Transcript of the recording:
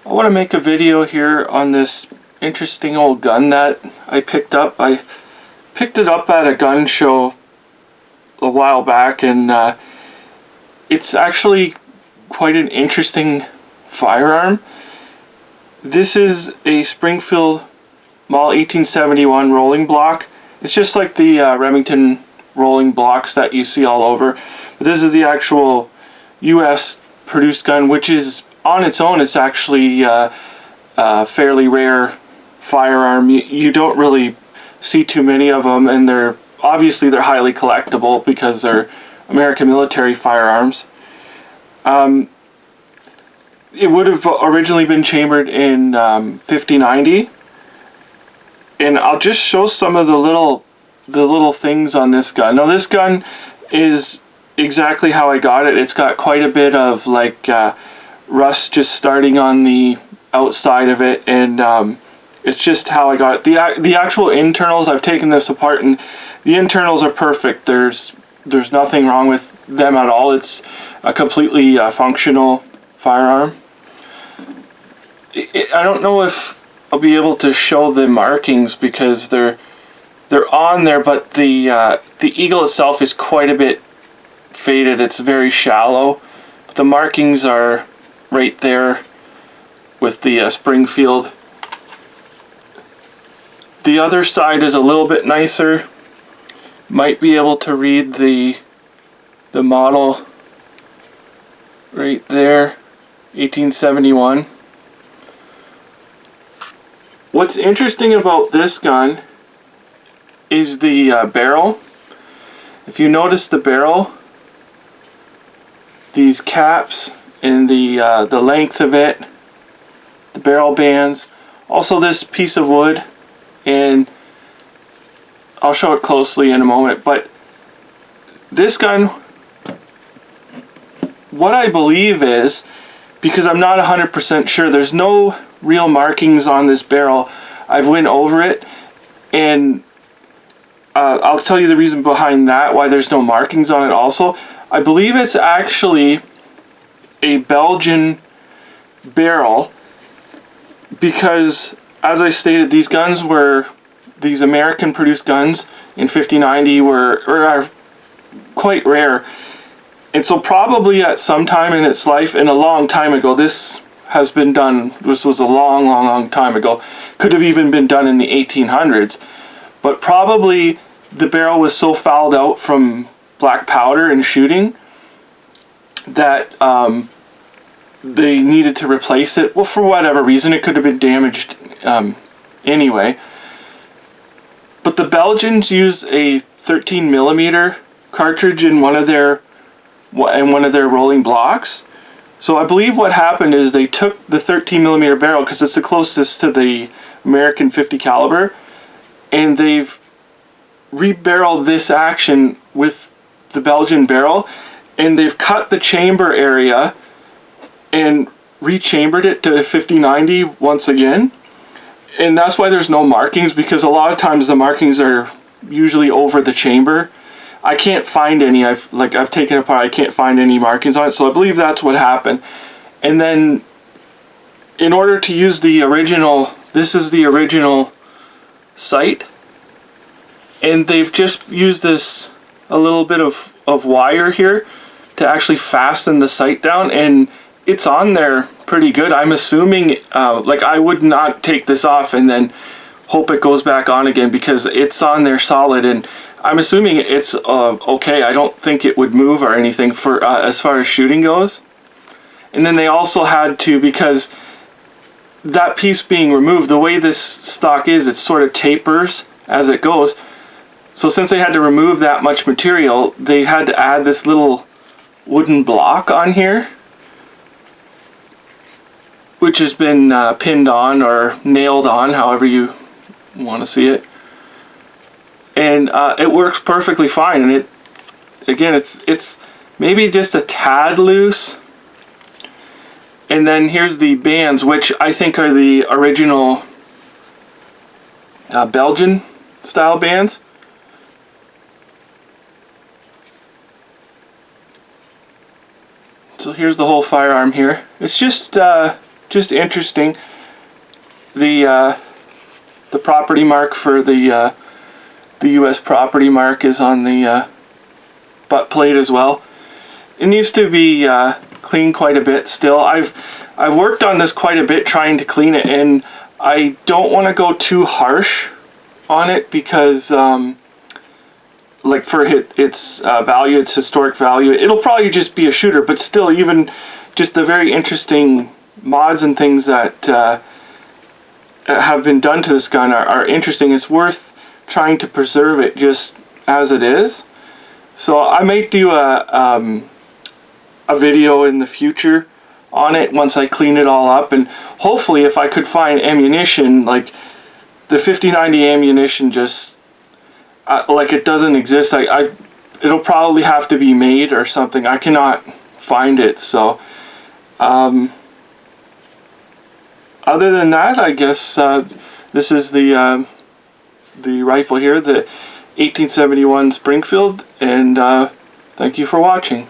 I want to make a video here on this interesting old gun that I picked up. I picked it up at a gun show a while back, and it's actually quite an interesting firearm. This is a Springfield Model 1871 rolling block. It's just like the Remington rolling blocks that you see all over. But this is the actual US produced gun, which is on its own, it's actually a fairly rare firearm. You don't really see too many of them, and they're highly collectible because they're American military firearms. It would have originally been chambered in 5090, and I'll just show some of the little things on this gun. Now, this gun is exactly how I got it. It's got quite a bit of rust just starting on the outside of it, and it's just how I got it. The actual internals, I've taken this apart, and the internals are perfect. There's nothing wrong with them at all. It's a completely functional firearm. I don't know if I'll be able to show the markings because they're on there, but the eagle itself is quite a bit faded. It's very shallow, but the markings are right there with the Springfield. The other side is a little bit nicer. Might be able to read the model right there, 1871. What's interesting about this gun is the barrel. If you notice the barrel, these caps and the length of it, the barrel bands, also this piece of wood, and I'll show it closely in a moment. But this gun, what I believe is, because I'm not 100% sure, there's no real markings on this barrel. I've went over it, and I'll tell you the reason behind that, why there's no markings on it also. I believe it's actually a Belgian barrel, because as I stated, these American produced guns in 5090 are quite rare. And so probably at some time in its life, and a long time ago, this has been done. This was a long time ago. Could have even been done in the 1800s. But probably the barrel was so fouled out from black powder and shooting that they needed to replace it. Well, for whatever reason, it could have been damaged anyway. But the Belgians used a 13mm cartridge in one of their rolling blocks. So I believe what happened is they took the 13mm barrel, because it's the closest to the American 50 caliber, and they've rebarreled this action with the Belgian barrel, and they've cut the chamber area and rechambered it to 5090 once again. And that's why there's no markings, because a lot of times the markings are usually over the chamber. I can't find any. I've taken it apart. I can't find any markings on it. So I believe that's what happened. And then in order to use the original, this is the original sight, and they've just used this a little bit of wire here to actually fasten the sight down, and it's on there pretty good. I'm assuming I would not take this off and then hope it goes back on again, because it's on there solid, and I'm assuming it's okay. I don't think it would move or anything for as far as shooting goes. And then they also had to, because that piece being removed, the way this stock is, it sort of tapers as it goes. So since they had to remove that much material, they had to add this little wooden block on here, which has been pinned on or nailed on, however you want to see it. And it works perfectly fine. And it's maybe just a tad loose. And then here's the bands, which I think are the original Belgian style bands. So here's the whole firearm here. It's just just interesting. The property mark for the US property mark is on the butt plate as well. It needs to be cleaned quite a bit still. I've worked on this quite a bit trying to clean it, and I don't want to go too harsh on it because like for its value, its historic value, it'll probably just be a shooter, but still, even just the very interesting mods and things that have been done to this gun are interesting. It's worth trying to preserve it just as it is. So I may do a video in the future on it once I clean it all up, and hopefully if I could find ammunition, like the 5090 ammunition, just like it doesn't exist. It'll probably have to be made or something. I cannot find it. So other than that, I guess this is the rifle here, the 1871 Springfield, and thank you for watching.